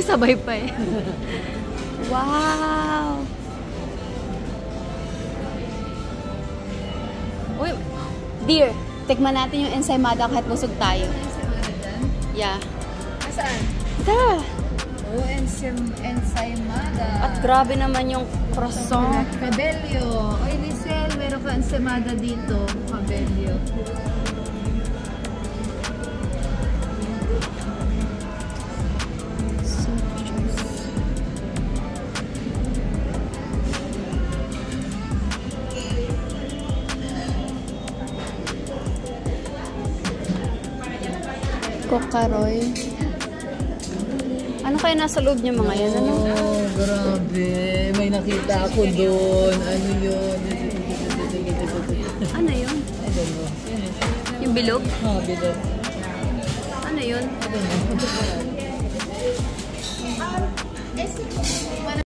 Sabay pa eh. Wow! Uy, dear, tikman natin yung ensaymada kahit busog tayo. Ensaymada dyan? Yeah. Saan? Tara! Oh, ensaymada. At grabe naman yung croissant. Cabello. Oy, Lisel, meron ka ensaymada dito. Cabello. Kokaroy. Ano kaya nasa loob niya mga yan? Ano? Oh, grabe. May nakita ako doon. Ano yun? Ano yun? I don't know. Yung bilog? Bilog. Ano yun? I don't know.